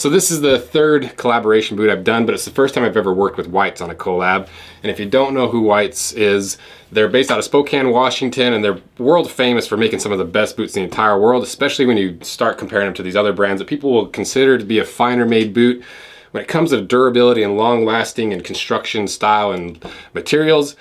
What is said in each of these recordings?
So this is the third collaboration boot I've done, but it's the first time I've ever worked with Whites on a collab. And if you don't know who Whites is, they're based out of Spokane, Washington, and they're world famous for making some of the best boots in the entire world, especially when you start comparing them to these other brands that people will consider to be a finer made boot. When it comes to durability and long lasting and construction style and materials,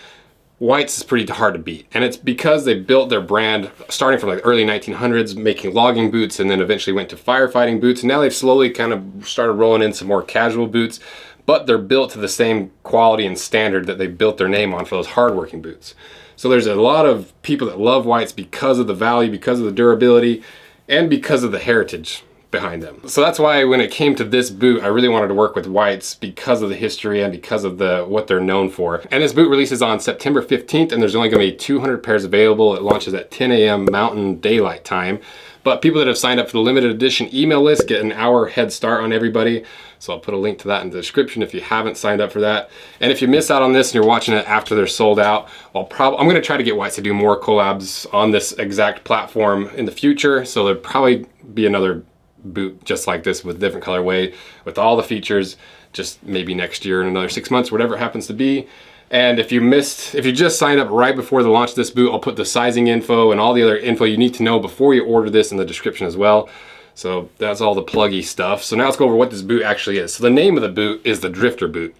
Whites is pretty hard to beat. And it's because they built their brand starting from like the early 1900s, making logging boots, and then eventually went to firefighting boots. And now they've slowly kind of started rolling in some more casual boots, but they're built to the same quality and standard that they built their name on for those hardworking boots. So there's a lot of people that love Whites because of the value, because of the durability, and because of the heritage behind them. So that's why when it came to this boot, I really wanted to work with Whites because of the history and because of what they're known for. And this boot releases on September 15th, and there's only gonna be 200 pairs available. It launches at 10 a.m. Mountain Daylight Time. But people that have signed up for the limited edition email list get an hour head start on everybody. So I'll put a link to that in the description if you haven't signed up for that. And if you miss out on this and you're watching it after they're sold out, I'm gonna try to get Whites to do more collabs on this exact platform in the future. So there'll probably be another boot just like this with different colorway with all the features, just maybe next year in another 6 months, whatever it happens to be. And if you just signed up right before the launch of this boot, I'll put the sizing info and all the other info you need to know before you order this in the description as well. So that's all the pluggy stuff. So now let's go over what this boot actually is. So the name of the boot is the Drifter boot,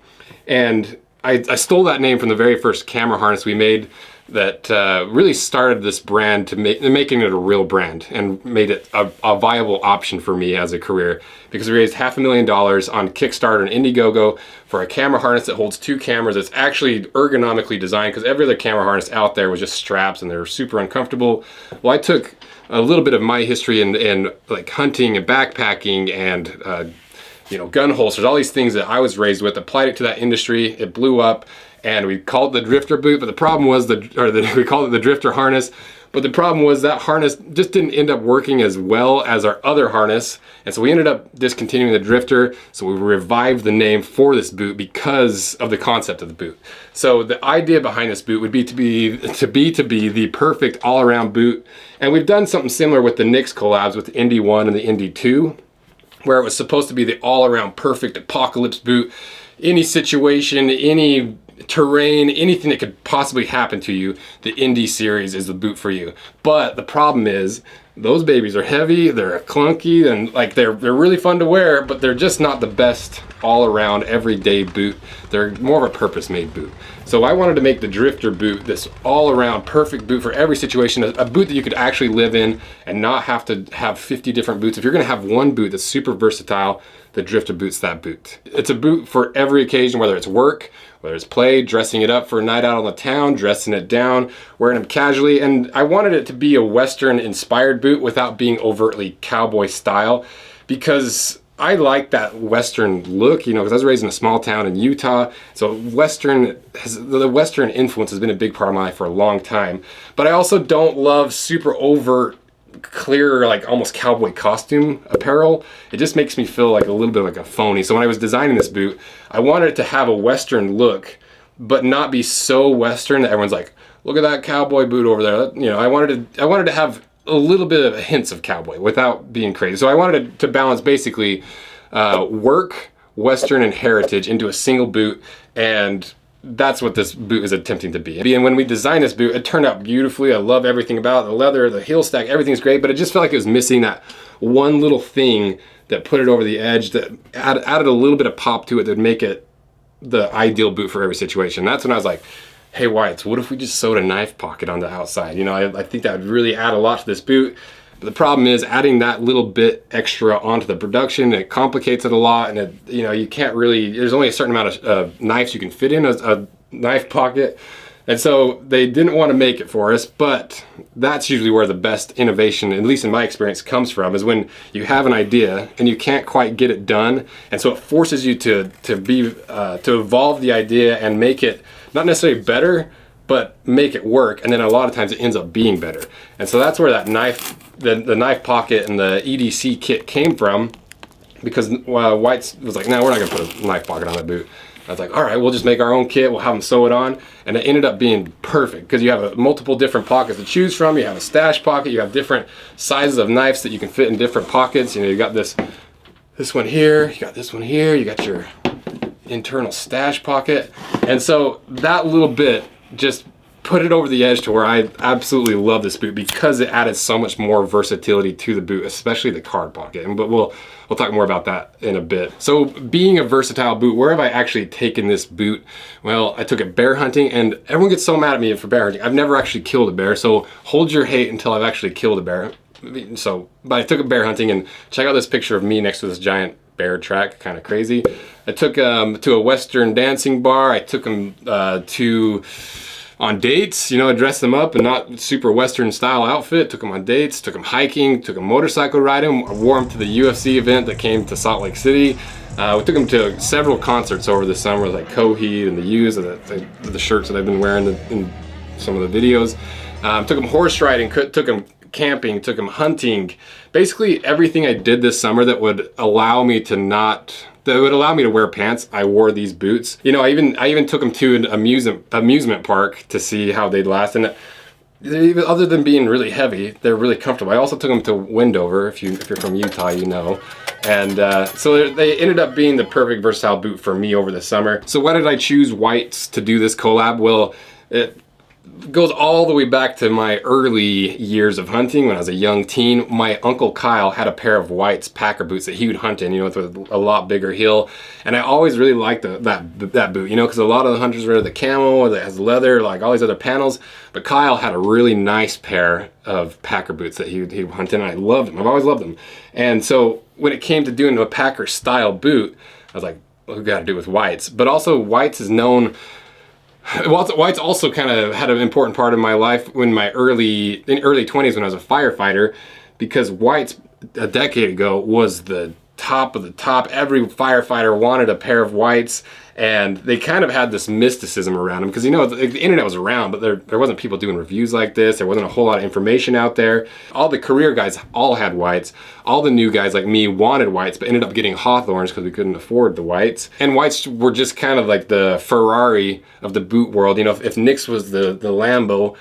and I stole that name from the very first camera harness we made that really started this brand to making it a real brand and made it a viable option for me as a career, because we raised $500,000 on Kickstarter and Indiegogo for a camera harness that holds 2 cameras. It's actually ergonomically designed, because every other camera harness out there was just straps and they're super uncomfortable. Well, I took a little bit of my history in like hunting and backpacking and you know, gun holsters, all these things that I was raised with, applied it to that industry. It blew up, and we called it the Drifter boot, but the problem was we called it the Drifter harness, but the problem was that harness just didn't end up working as well as our other harness, and so we ended up discontinuing the Drifter. So we revived the name for this boot because of the concept of the boot. So the idea behind this boot would be to be the perfect all-around boot, and we've done something similar with the Nyx collabs with the Indy 1 and the Indy 2, where it was supposed to be the all-around perfect apocalypse boot. Any situation, any terrain, anything that could possibly happen to you, the Indy series is the boot for you. But the problem is, those babies are heavy, they're clunky, and like they're really fun to wear, but they're just not the best all-around everyday boot. They're more of a purpose-made boot. So I wanted to make the Drifter boot this all-around perfect boot for every situation, a boot that you could actually live in and not have to have 50 different boots. If you're gonna have one boot that's super versatile, the Drifter boot's that boot. It's a boot for every occasion, whether it's work, whether it's play, dressing it up for a night out on the town, dressing it down, wearing them casually. And I wanted it to be a Western inspired boot without being overtly cowboy style, because I like that Western look, you know, because I was raised in a small town in Utah. So the Western influence has been a big part of my life for a long time. But I also don't love super overt, clear, like almost cowboy costume apparel. It just makes me feel like a little bit like a phony. So when I was designing this boot, I wanted it to have a Western look, but not be so Western that everyone's like, look at that cowboy boot over there. You know, I wanted to have a little bit of hints of cowboy without being crazy. So I wanted it to balance basically work, Western, and heritage into a single boot, and that's what this boot is attempting to be. And when we designed this boot, it turned out beautifully. I love everything about it. The leather, the heel stack, everything's great, but it just felt like it was missing that one little thing that put it over the edge, that added a little bit of pop to it that would make it the ideal boot for every situation. That's when I was like, hey Whites, what if we just sewed a knife pocket on the outside? You know, I think that would really add a lot to this boot. But the problem is adding that little bit extra onto the production, it complicates it a lot, and it, you know, you can't really, there's only a certain amount of knives you can fit in a knife pocket. And so they didn't want to make it for us, but that's usually where the best innovation, at least in my experience, comes from, is when you have an idea and you can't quite get it done. And so it forces you to evolve the idea and make it not necessarily better, but make it work. And then a lot of times it ends up being better. And so that's where that knife, the knife pocket and the EDC kit came from, because Whites was like, no, we're not gonna put a knife pocket on that boot. I was like, all right, we'll just make our own kit, we'll have them sew it on. And it ended up being perfect, because you have multiple different pockets to choose from. You have a stash pocket, you have different sizes of knives that you can fit in different pockets. You know, you got this this one here, you got this one here, you got your internal stash pocket. And so that little bit just put it over the edge to where I absolutely love this boot because it added so much more versatility to the boot, especially the card pocket. But we'll talk more about that in a bit. So being a versatile boot, where have I actually taken this boot? Well, I took it bear hunting, and everyone gets so mad at me for bear hunting. I've never actually killed a bear, so hold your hate until I've actually killed a bear. But I took it bear hunting, and check out this picture of me next to this giant bear track, kind of crazy. I took to a Western dancing bar. I took them on dates, you know, I dressed them up in not super Western style outfit, took them on dates, took them hiking, took them motorcycle riding, I wore them to the UFC event that came to Salt Lake City. We took them to several concerts over the summer, like Coheed and the U's, the shirts that I've been wearing in some of the videos. Took them horse riding, took them camping, took them hunting. Basically everything I did this summer that would allow me to wear pants, I wore these boots. You know, I even took them to an amusement park to see how they'd last. And other than being really heavy, they're really comfortable. I also took them to Wendover. If you're from Utah, you know. And so they ended up being the perfect versatile boot for me over the summer. So why did I choose whites to do this collab? Well, it goes all the way back to my early years of hunting. When I was a young teen, my uncle Kyle had a pair of whites Packer boots that he would hunt in, you know, with a lot bigger heel. And I always really liked that boot, you know, because a lot of the hunters wear the camo that has leather, like all these other panels. But Kyle had a really nice pair of Packer boots that he would hunt in, and I loved them. I've always loved them. And so when it came to doing a Packer style boot, I was like, well, we got to do it with whites. But also whites is known. Well, whites also kind of had an important part of my life in my early 20s when I was a firefighter, because whites a decade ago was the top of the top. Every firefighter wanted a pair of whites, and they kind of had this mysticism around them because, you know, the internet was around, but there wasn't people doing reviews like this. There wasn't a whole lot of information out there. All the career guys all had whites. All the new guys like me wanted whites, but ended up getting Hawthorns because we couldn't afford the whites. And whites were just kind of like the Ferrari of the boot world. You know, if Nick's was the Lambo,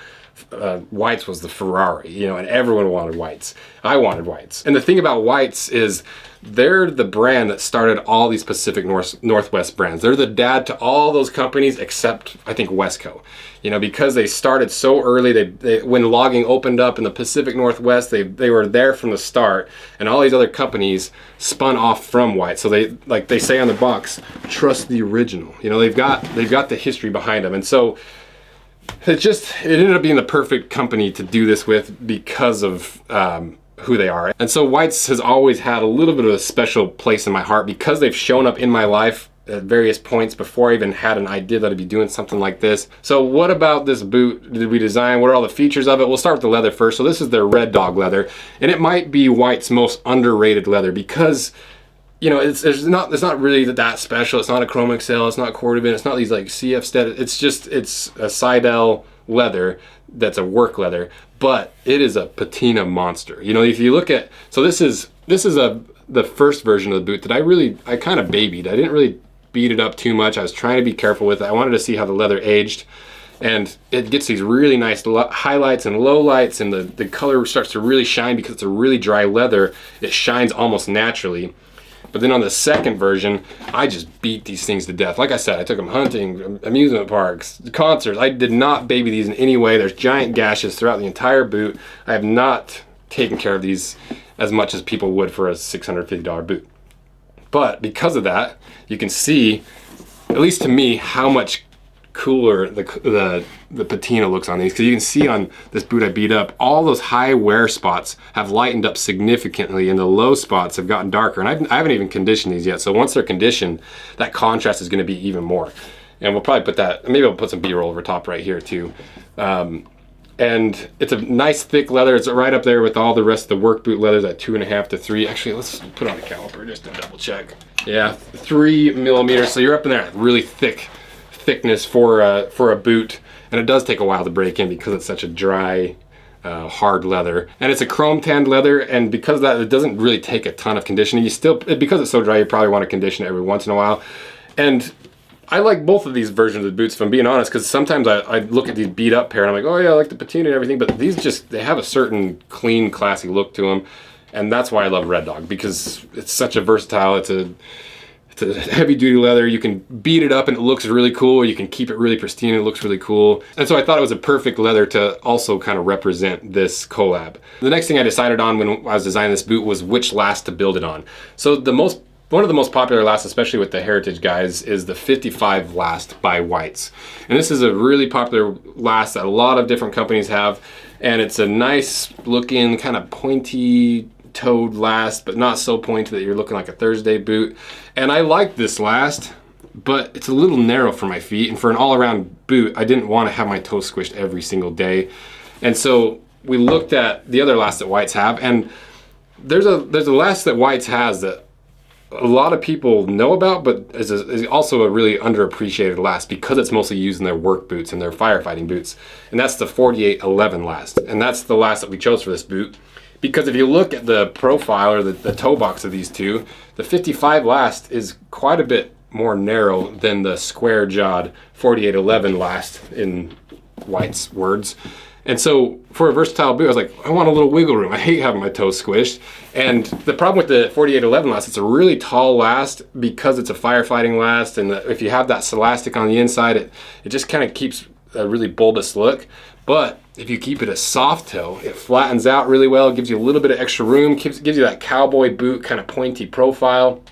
whites was the Ferrari, you know, and everyone wanted whites. I wanted whites. And the thing about whites is they're the brand that started all these Pacific Northwest brands. They're the dad to all those companies except, I think, Westco. You know, because they started so early, they when logging opened up in the Pacific Northwest, they were there from the start, and all these other companies spun off from white. So they, like they say on the box, trust the original. You know, they've got the history behind them. And so it ended up being the perfect company to do this with because of who they are. And so whites has always had a little bit of a special place in my heart because they've shown up in my life at various points before I even had an idea that I'd be doing something like this. So what about this boot did we design? What are all the features of it? We'll start with the leather first. So this is their Red Dog leather, and it might be white's most underrated leather because, you know, it's not really that special. It's not a Chrome Excel, it's not Cordovan, it's not these like CF Stead. It's a Seidel leather that's a work leather, but it is a patina monster. You know, if you look at, so this is the first version of the boot that I kind of babied. I didn't really beat it up too much. I was trying to be careful with it. I wanted to see how the leather aged, and it gets these really nice highlights and lowlights, and the color starts to really shine because it's a really dry leather. It shines almost naturally. But then on the second version, I just beat these things to death. Like I said, I took them hunting, amusement parks, concerts. I did not baby these in any way. There's giant gashes throughout the entire boot. I have not taken care of these as much as people would for a $650 boot. But because of that, you can see, at least to me, how much cooler the patina looks on these, because you can see on this boot I beat up, all those high wear spots have lightened up significantly, and the low spots have gotten darker. And I haven't even conditioned these yet, so once they're conditioned, that contrast is going to be even more. And we'll probably put that, maybe I'll put some B-roll over top right here too. And it's a nice thick leather. It's right up there with all the rest of the work boot leathers at 2.5 to 3. Actually, let's put on a caliper just to double check. Yeah, 3 millimeters. So you're up in there, really thickness for a boot, and it does take a while to break in because it's such a dry, hard leather. And it's a chrome tanned leather, and because of that, it doesn't really take a ton of conditioning. Because it's so dry, you probably want to condition it every once in a while. And I like both of these versions of boots, if I'm being honest, because sometimes I look at these beat up pair and I'm like, oh yeah, I like the patina and everything, but these they have a certain clean, classy look to them. And that's why I love Red Dog, because it's such a versatile, it's a heavy duty leather. You can beat it up and it looks really cool, or you can keep it really pristine and it looks really cool. And so I thought it was a perfect leather to also kind of represent this collab. The next thing I decided on when I was designing this boot was which last to build it on. So one of the most popular lasts, especially with the heritage guys, is the 55 last by Whites. And this is a really popular last that a lot of different companies have. And it's a nice looking kind of pointy toed last, but not so pointy that you're looking like a Thursday boot. And I like this last, but it's a little narrow for my feet. And for an all-around boot, I didn't want to have my toes squished every single day. And so we looked at the other last that Whites have, and there's a last that Whites has that a lot of people know about, but is also a really underappreciated last because it's mostly used in their work boots and their firefighting boots. And that's the 4811 last. And that's the last that we chose for this boot. Because if you look at the profile or the toe box of these two, the 55 last is quite a bit more narrow than the square jawed 4811 last, in White's words. And so for a versatile boot, I was like, I want a little wiggle room. I hate having my toes squished. And the problem with the 4811 last, it's a really tall last because it's a firefighting last. And if you have that celastic on the inside, it just kind of keeps a really bulbous look. But if you keep it a soft toe, it flattens out really well, gives you a little bit of extra room, gives you that cowboy boot kind of pointy profile.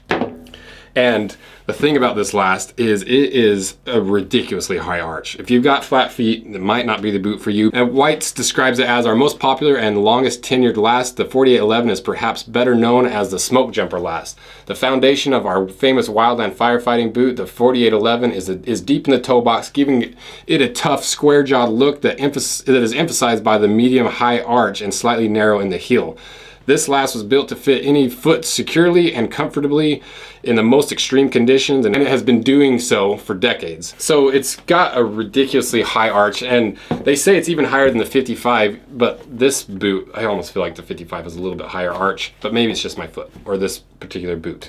And the thing about this last is it is a ridiculously high arch. If you've got flat feet, it might not be the boot for you. And Whites describes it as our most popular and longest tenured last. The 4811 is perhaps better known as the smoke jumper last. The foundation of our famous wildland firefighting boot, the 4811, is deep in the toe box, giving it a tough square jawed look that is emphasized by the medium high arch and slightly narrow in the heel. This last was built to fit any foot securely and comfortably in the most extreme conditions, and it has been doing so for decades. So it's got a ridiculously high arch, and they say it's even higher than the 55, but this boot, I almost feel like the 55 has a little bit higher arch, but maybe it's just my foot or this particular boot.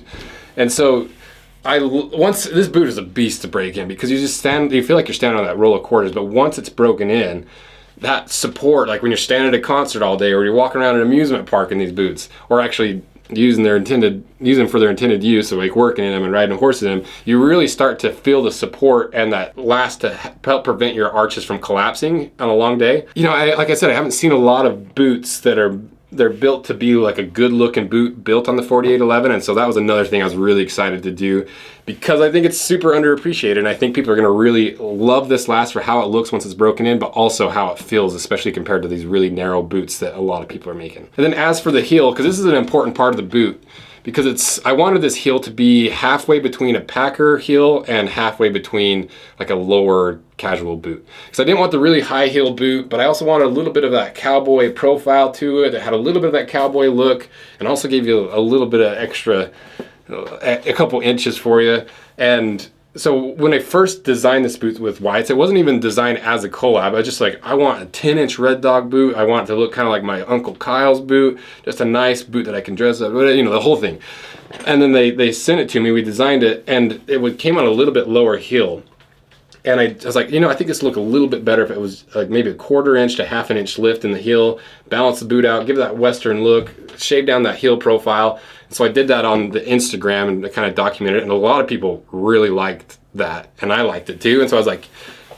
And so this boot is a beast to break in, because you feel like you're standing on that roll of quarters, but once it's broken in, that support, like when you're standing at a concert all day, or you're walking around an amusement park in these boots, or actually using them for their intended use, so like working in them and riding a horse in them, you really start to feel the support and that last to help prevent your arches from collapsing on a long day. You know, like I said, I haven't seen a lot of boots that they're built to be like a good looking boot built on the 4811, and so that was another thing I was really excited to do, because I think it's super underappreciated, and I think people are going to really love this last for how it looks once it's broken in, but also how it feels, especially compared to these really narrow boots that a lot of people are making. And then as for the heel, because this is an important part of the boot, because I wanted this heel to be halfway between a packer heel and halfway between like a lower casual boot. Because I didn't want the really high heel boot, but I also wanted a little bit of that cowboy profile to it. It had a little bit of that cowboy look, and also gave you a little bit of extra, a couple inches for you. And so when I first designed this boot with Whites, it wasn't even designed as a collab. I was just like, I want a 10-inch Red Dog boot. I want it to look kind of like my Uncle Kyle's boot, just a nice boot that I can dress up, you know, the whole thing. And then they sent it to me, we designed it, and it came on a little bit lower heel. And I was like, you know, I think this would look a little bit better if it was like maybe a 1/4 inch to 1/2 inch lift in the heel, balance the boot out, give it that Western look, shave down that heel profile. And so I did that on the Instagram and kind of documented it, and a lot of people really liked that, and I liked it too. And so I was like,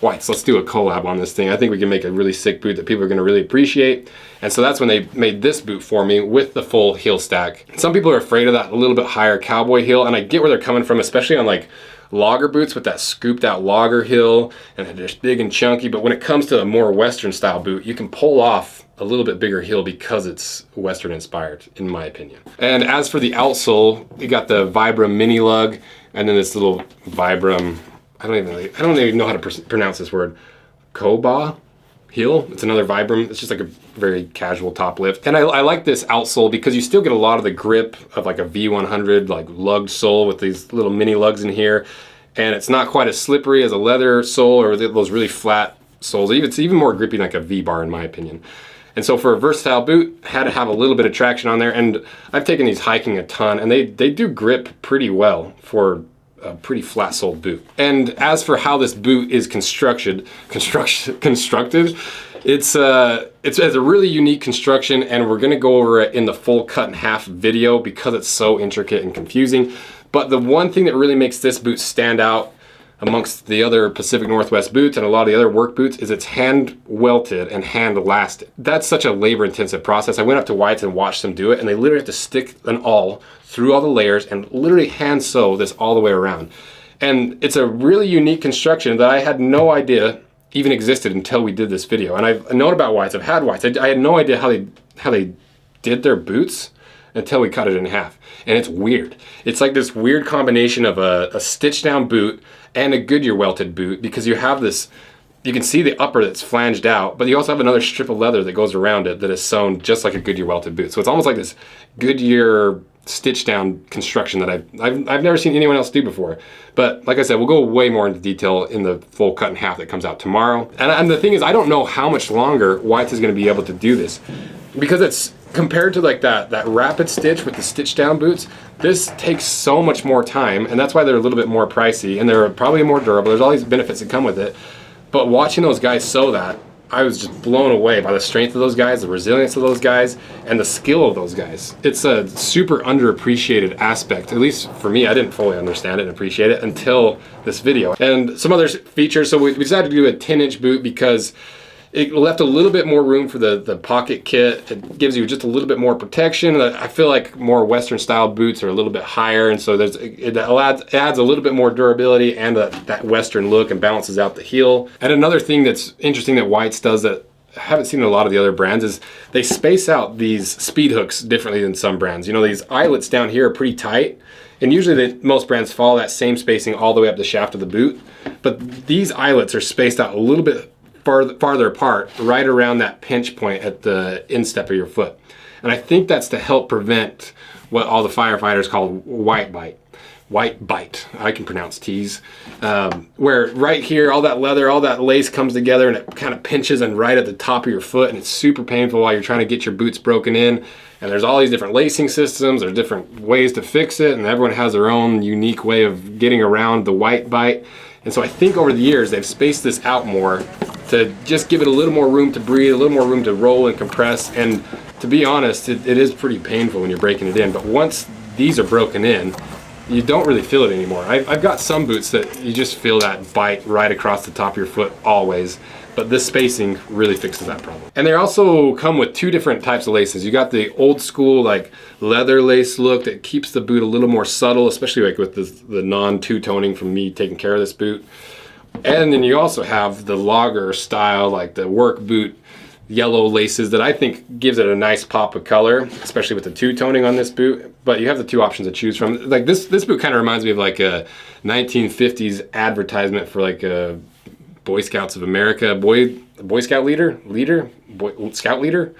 Whites, let's do a collab on this thing. I think we can make a really sick boot that people are going to really appreciate. And so that's when they made this boot for me with the full heel stack. Some people are afraid of that a little bit higher cowboy heel, and I get where they're coming from, especially on like logger boots with that scooped out logger heel, and they're just big and chunky. But when it comes to a more Western style boot, you can pull off a little bit bigger heel because it's Western inspired, in my opinion. And as for the outsole, you got the Vibram mini lug, and then this little Vibram, I don't even know how to pronounce this word, Koba heel. It's another Vibram. It's just like a very casual top lift. And I like this outsole because you still get a lot of the grip of like a V100 like lugged sole with these little mini lugs in here. And it's not quite as slippery as a leather sole or those really flat soles. It's even more grippy like a V-bar in my opinion. And so for a versatile boot, had to have a little bit of traction on there. And I've taken these hiking a ton, and they do grip pretty well for a pretty flat soled boot. And as for how this boot is constructed, It's a really unique construction, and we're gonna go over it in the full cut in half video because it's so intricate and confusing. But the one thing that really makes this boot stand out amongst the other Pacific Northwest boots and a lot of the other work boots is it's hand welted and hand lasted. That's such a labor intensive process. I went up to White's and watched them do it, and they literally have to stick an awl through all the layers and literally hand sew this all the way around. And it's a really unique construction that I had no idea even existed until we did this video. And I've known about White's, I've had White's. I had no idea how they did their boots until we cut it in half. And it's weird. It's like this weird combination of a stitched down boot and a Goodyear welted boot, because you have this, you can see the upper that's flanged out, but you also have another strip of leather that goes around it that is sewn just like a Goodyear welted boot. So it's almost like this Goodyear stitched down construction that I've never seen anyone else do before. But like I said, we'll go way more into detail in the full cut in half that comes out tomorrow. And the thing is, I don't know how much longer White's is going to be able to do this, because it's compared to like that rapid stitch with the stitch down boots. This takes so much more time, and that's why they're a little bit more pricey, and they're probably more durable. There's all these benefits that come with it. But watching those guys sew that, I was just blown away by the strength of those guys, the resilience of those guys, and the skill of those guys. It's a super underappreciated aspect. At least for me, I didn't fully understand it and appreciate it until this video. And some other features, so we decided to do a 10-inch boot because it left a little bit more room for the pocket kit. It gives you just a little bit more protection. I feel like more Western style boots are a little bit higher, and so it adds a little bit more durability and that Western look and balances out the heel. And another thing that's interesting that White's does that I haven't seen in a lot of the other brands is they space out these speed hooks differently than some brands. You know, these eyelets down here are pretty tight, and usually most brands follow that same spacing all the way up the shaft of the boot. But these eyelets are spaced out a little bit farther apart, right around that pinch point at the instep of your foot. And I think that's to help prevent what all the firefighters call white bite. I can pronounce T's. Where right here, all that leather, all that lace comes together and it kind of pinches and right at the top of your foot, and it's super painful while you're trying to get your boots broken in. And there's all these different lacing systems, there's different ways to fix it, and everyone has their own unique way of getting around the white bite. And so I think over the years, they've spaced this out more to just give it a little more room to breathe, a little more room to roll and compress. And to be honest, it is pretty painful when you're breaking it in. But once these are broken in, you don't really feel it anymore. I've got some boots that you just feel that bite right across the top of your foot always. But this spacing really fixes that problem. And they also come with two different types of laces. You got the old school like leather lace look that keeps the boot a little more subtle, especially like with the non-two-toning from me taking care of this boot. And then you also have the logger style, like the work boot yellow laces that I think gives it a nice pop of color, especially with the two-toning on this boot. But you have the two options to choose from. Like this boot kind of reminds me of like a 1950s advertisement for like a Boy Scouts of America, Boy Scout leader, Scout leader,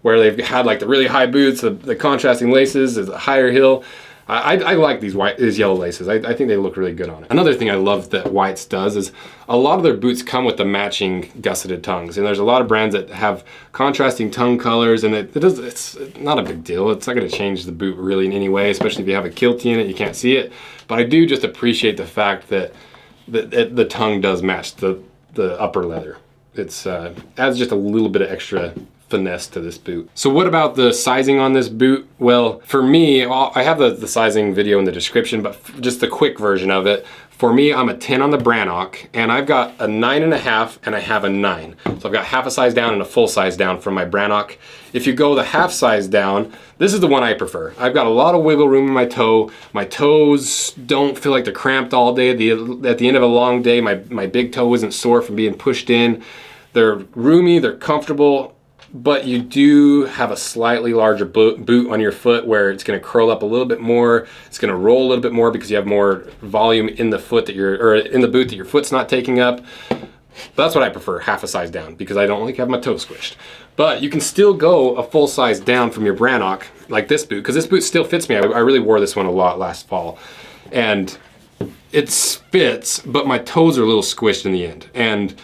where they've had like the really high boots, the contrasting laces, the higher heel. I like these yellow laces. I think they look really good on it. Another thing I love that White's does is a lot of their boots come with the matching gusseted tongues, and there's a lot of brands that have contrasting tongue colors, and it's not a big deal. It's not going to change the boot really in any way, especially if you have a Kiltie in it, you can't see it. But I do just appreciate the fact that the tongue does match the upper leather. It's adds just a little bit of extra finesse to this boot. So what about the sizing on this boot? Well, for me, I have the sizing video in the description, but just the quick version of it. For me, I'm a 10 on the Brannock, and I've got a 9.5 and I have a 9. So I've got half a size down and a full size down from my Brannock. If you go the half size down, this is the one I prefer. I've got a lot of wiggle room in my toe. My toes don't feel like they're cramped all day. At the end of a long day, my big toe isn't sore from being pushed in. They're roomy, they're comfortable, but you do have a slightly larger boot on your foot where it's going to curl up a little bit more. It's going to roll a little bit more because you have more volume in the foot in the boot that your foot's not taking up. But that's what I prefer, half a size down, because I don't like have my toe squished. But you can still go a full size down from your Brannock, like this boot, because this boot still fits me. I really wore this one a lot last fall, and it fits, but my toes are a little squished in the end, and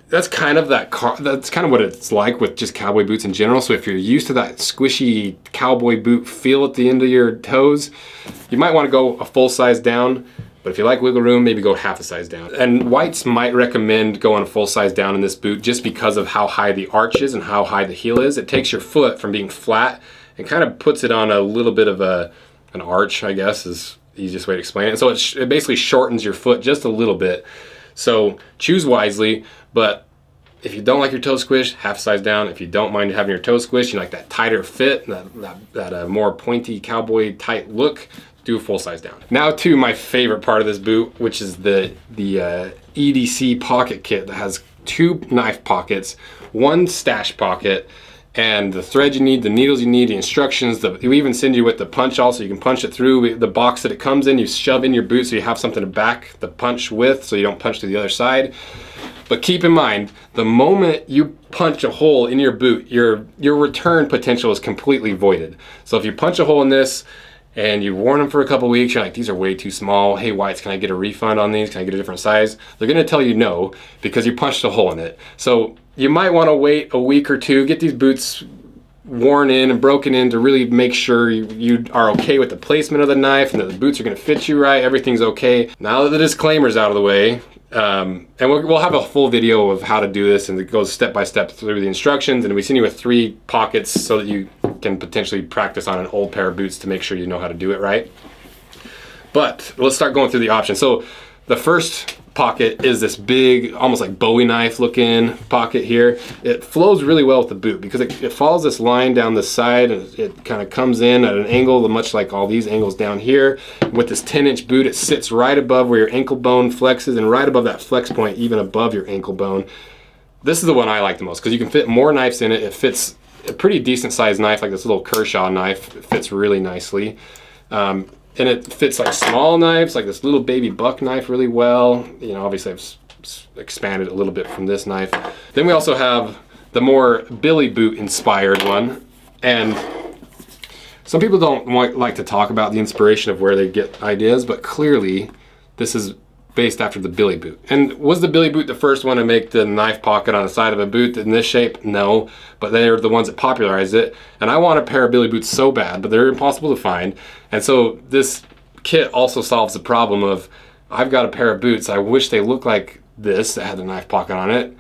that's kind of what it's like with just cowboy boots in general. So if you're used to that squishy cowboy boot feel at the end of your toes, you might want to go a full size down. But if you like wiggle room, maybe go half a size down. And Whites might recommend going a full size down in this boot just because of how high the arch is and how high the heel is. It takes your foot from being flat and kind of puts it on a little bit of an arch, I guess is the easiest way to explain it. So it basically shortens your foot just a little bit. So choose wisely, but if you don't like your toe squished, half size down. If you don't mind having your toe squished, you like that tighter fit, that more pointy cowboy tight look, do a full size down. Now to my favorite part of this boot, which is the EDC Pocket Kit that has 2 knife pockets, 1 stash pocket, and the thread you need, the needles you need, the instructions. We even send you with the punch also. You can punch it through. The box that it comes in, you shove in your boot so you have something to back the punch with so you don't punch to the other side. But keep in mind, the moment you punch a hole in your boot, your return potential is completely voided. So if you punch a hole in this and you've worn them for a couple weeks, you're like, these are way too small. Hey, Whites, can I get a refund on these? Can I get a different size? They're gonna tell you no because you punched a hole in it. So you might wanna wait a week or two, get these boots worn in and broken in to really make sure you are okay with the placement of the knife and that the boots are gonna fit you right, everything's okay. Now that the disclaimer's out of the way, and we'll have a full video of how to do this, and it goes step by step through the instructions, and we send you with 3 pockets so that you can potentially practice on an old pair of boots to make sure you know how to do it right. But let's start going through the options. So the first pocket is this big, almost like Bowie knife looking pocket here. It flows really well with the boot because it follows this line down the side, and it kind of comes in at an angle, much like all these angles down here. With this 10-inch boot, it sits right above where your ankle bone flexes and right above that flex point, even above your ankle bone. This is the one I like the most because you can fit more knives in it. It fits a pretty decent sized knife, like this little Kershaw knife. It fits really nicely. And it fits like small knives, like this little baby buck knife really well. You know, obviously I've expanded a little bit from this knife. Then we also have the more Billy boot inspired one. And some people don't like to talk about the inspiration of where they get ideas, but clearly this is based after the Billy boot. And was the Billy boot the first one to make the knife pocket on the side of a boot in this shape? No, but they're the ones that popularized it. And I want a pair of Billy boots so bad, but they're impossible to find. And so this kit also solves the problem of, I've got a pair of boots, I wish they looked like this, that had the knife pocket on it.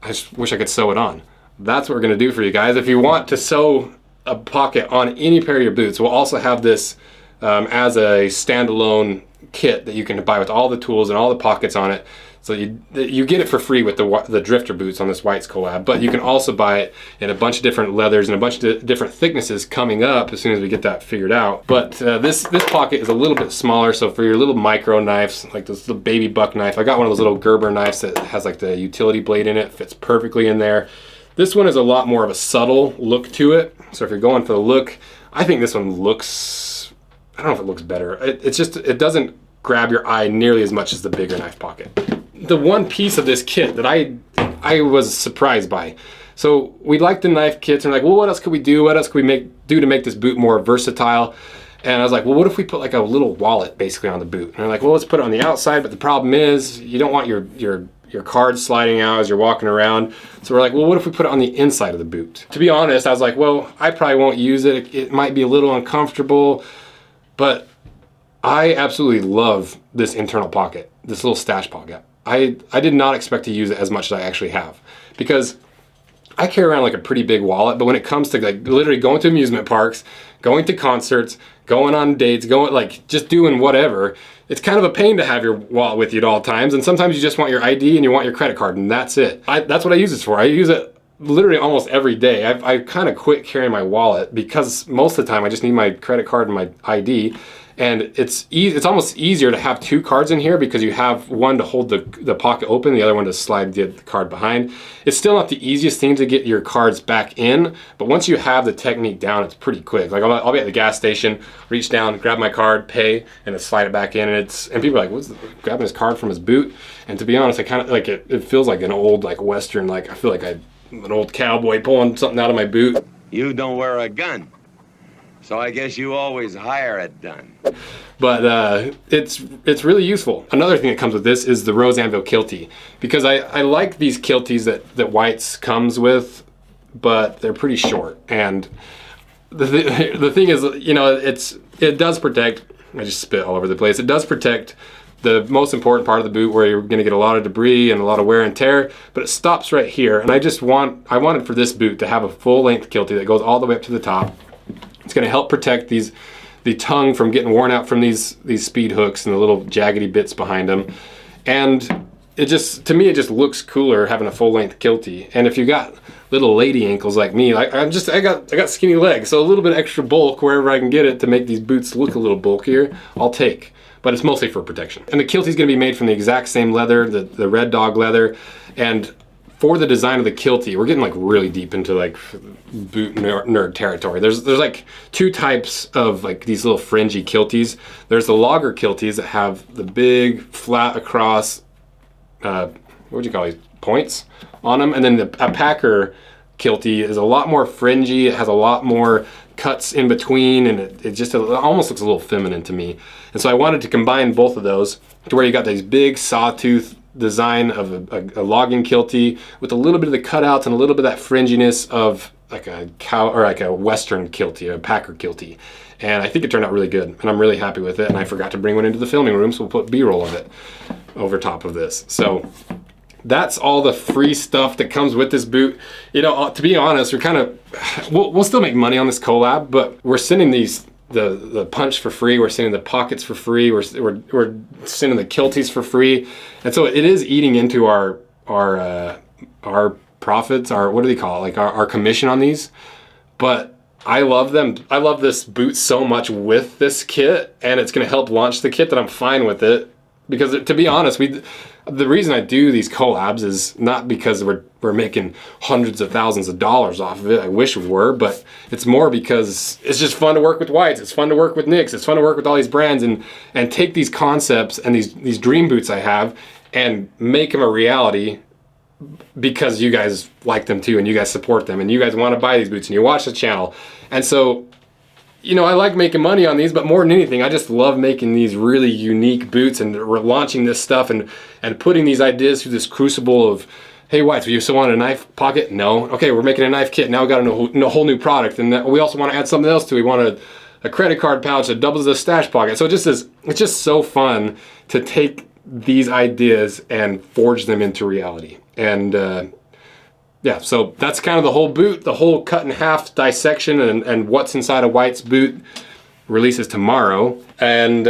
I just wish I could sew it on. That's what we're gonna do for you guys. If you want to sew a pocket on any pair of your boots, we'll also have this as a standalone kit that you can buy with all the tools and all the pockets on it. So you get it for free with the drifter boots on this Whites collab, but you can also buy it in a bunch of different leathers and a bunch of different thicknesses coming up as soon as we get that figured out. But this pocket is a little bit smaller, so for your little micro knives, like this little baby buck knife, I got one of those little Gerber knives that has like the utility blade in it, fits perfectly in there. This one is a lot more of a subtle look to it, so if you're going for the look, I think this one looks, I don't know if it looks better. It doesn't grab your eye nearly as much as the bigger knife pocket. The one piece of this kit that I was surprised by. So we like the knife kits and we're like, well, what else could we do? What else could we do to make this boot more versatile? And I was like, well, what if we put like a little wallet basically on the boot? And I'm like, well, let's put it on the outside, but the problem is you don't want your cards sliding out as you're walking around. So we're like, well, what if we put it on the inside of the boot? To be honest, I was like, well, I probably won't use it. It might be a little uncomfortable, but I absolutely love this internal pocket, this little stash pocket. I did not expect to use it as much as I actually have, because I carry around like a pretty big wallet, but when it comes to like literally going to amusement parks, going to concerts, going on dates, like just doing whatever, it's kind of a pain to have your wallet with you at all times. And sometimes you just want your ID and you want your credit card, and that's it. That's what I use this for. I use it literally almost every day. I've kind of quit carrying my wallet because most of the time I just need my credit card and my ID. And it's almost easier to have 2 cards in here because you have one to hold the pocket open, the other one to slide the card behind. It's still not the easiest thing to get your cards back in, but once you have the technique down, it's pretty quick. Like I'll be at the gas station, reach down, grab my card, pay, and then slide it back in. And people are like, grabbing his card from his boot? And to be honest, I kind of like it feels like an old like Western, like I feel like I'm an old cowboy pulling something out of my boot. You don't wear a gun, so I guess you always hire it done. But it's really useful. Another thing that comes with this is the Rose Anvil Kiltie, because I like these Kilties that Whites comes with, but they're pretty short. And the thing is, you know, it does protect, I just spit all over the place. It does protect the most important part of the boot where you're going to get a lot of debris and a lot of wear and tear, but it stops right here. And I wanted for this boot to have a full-length Kiltie that goes all the way up to the top. It's going to help protect the tongue from getting worn out from these speed hooks and the little jaggedy bits behind them. And it just, to me, it just looks cooler having a full-length Kiltie. And if you got little lady ankles like me, I got skinny legs, so a little bit extra bulk wherever I can get it to make these boots look a little bulkier, I'll take. But it's mostly for protection. And the Kiltie's gonna be made from the exact same leather, the Red Dog leather. And for the design of the Kiltie, we're getting like really deep into like boot nerd territory. There's like two types of like these little fringy Kilties. There's the logger Kilties that have the big flat across, what would you call these, points on them. And then a packer Kiltie is a lot more fringy. It has a lot more cuts in between, and it almost looks a little feminine to me. And so I wanted to combine both of those to where you got these big sawtooth design of a logging Kiltie with a little bit of the cutouts and a little bit of that fringiness of like a cow or like a Western Kiltie, a packer Kiltie. And I think it turned out really good, and I'm really happy with it. And I forgot to bring one into the filming room, so we'll put B-roll of it over top of this. So that's all the free stuff that comes with this boot. You know, to be honest, we'll still make money on this collab, but we're sending the punch for free. We're sending the pockets for free. We're sending the Kilties for free, and so it is eating into our profits. What do they call it? Like our commission on these. But I love them. I love this boot so much with this kit, and it's going to help launch the kit that I'm fine with it. Because to be honest, the reason I do these collabs is not because we're making hundreds of thousands of dollars off of it. I wish we were, but it's more because it's just fun to work with Whites. It's fun to work with Nicks. It's fun to work with all these brands and take these concepts and these dream boots I have and make them a reality because you guys like them too, and you guys support them, and you guys want to buy these boots, and you watch the channel. And so, you know, I like making money on these, but more than anything, I just love making these really unique boots and launching this stuff and putting these ideas through this crucible of, hey, Whites, you still want a knife pocket? No. Okay, we're making a knife kit. Now we got a whole new product, and we also want to add something else to it. We want a credit card pouch that doubles as a stash pocket. So it's just so fun to take these ideas and forge them into reality. And yeah, so that's kind of the whole boot, the whole cut in half dissection and what's inside a White's boot releases tomorrow. And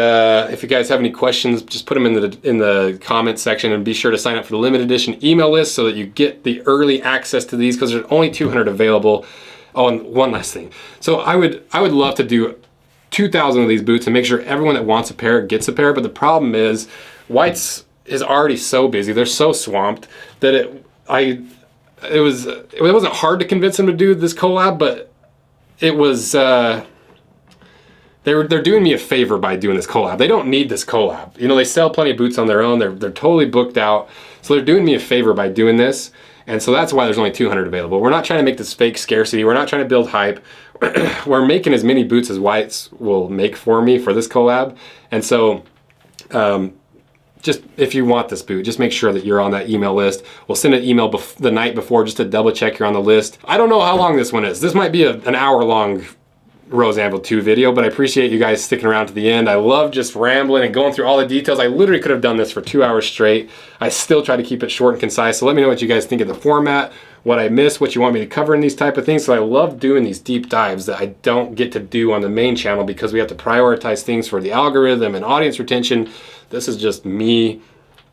if you guys have any questions, just put them in the comment section, and be sure to sign up for the limited edition email list so that you get the early access to these, because there's only 200 available. Oh, and one last thing. So I would love to do 2,000 of these boots and make sure everyone that wants a pair gets a pair. But the problem is White's is already so busy. They're so swamped that it wasn't hard to convince them to do this collab, but it was they're doing me a favor by doing this collab. They don't need this collab. You know, they sell plenty of boots on their own. They're totally booked out. So they're doing me a favor by doing this. And so that's why there's only 200 available. We're not trying to make this fake scarcity. We're not trying to build hype. We're making as many boots as Whites will make for me for this collab. And so just if you want this boot, just make sure that you're on that email list. We'll send an email the night before just to double check you're on the list. I don't know how long this one is. This might be an hour-long Rose Anvil 2 video, but I appreciate you guys sticking around to the end. I love just rambling and going through all the details. I literally could have done this for 2 hours straight. I still try to keep it short and concise, so let me know what you guys think of the format, what I missed, what you want me to cover in these type of things. So I love doing these deep dives that I don't get to do on the main channel because we have to prioritize things for the algorithm and audience retention. This is just me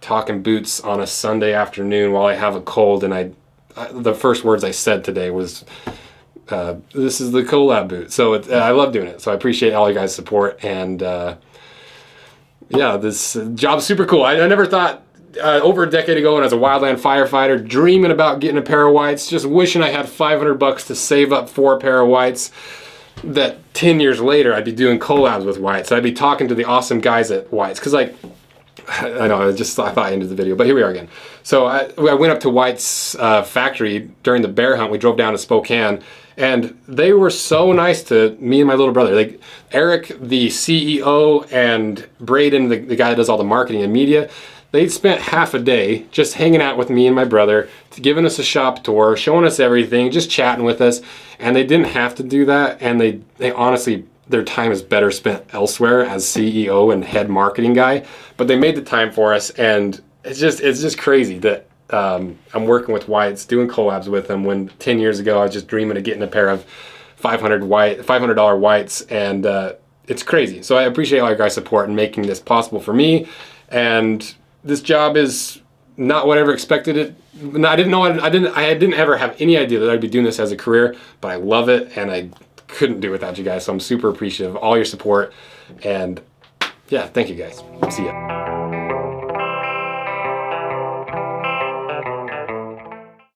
talking boots on a Sunday afternoon while I have a cold, and the first words I said today was, this is the collab boot. So I love doing it. So I appreciate all you guys' support. And yeah, this job's super cool. I never thought, over a decade ago when I was a wildland firefighter, dreaming about getting a pair of Whites, just wishing I had $500 to save up for a pair of Whites, that 10 years later I'd be doing collabs with Whites. I'd be talking to the awesome guys at Whites. Because like, I know, I thought I ended the video, but here we are again. So I went up to White's factory during the bear hunt. We drove down to Spokane, and they were so nice to me and my little brother. Like Eric, the CEO, and Braden, the guy that does all the marketing and media, they'd spent half a day just hanging out with me and my brother, giving us a shop tour, showing us everything, just chatting with us. And they didn't have to do that. And they honestly, their time is better spent elsewhere as CEO and head marketing guy, but they made the time for us, and it's just crazy that I'm working with Whites, doing collabs with them, when 10 years ago I was just dreaming of getting a pair of $500 Whites, and it's crazy. So I appreciate all your guys' support in making this possible for me, and this job is not what I ever expected it. I didn't ever have any idea that I'd be doing this as a career, but I love it, and I couldn't do it without you guys. So I'm super appreciative of all your support, and yeah, thank you guys. See ya.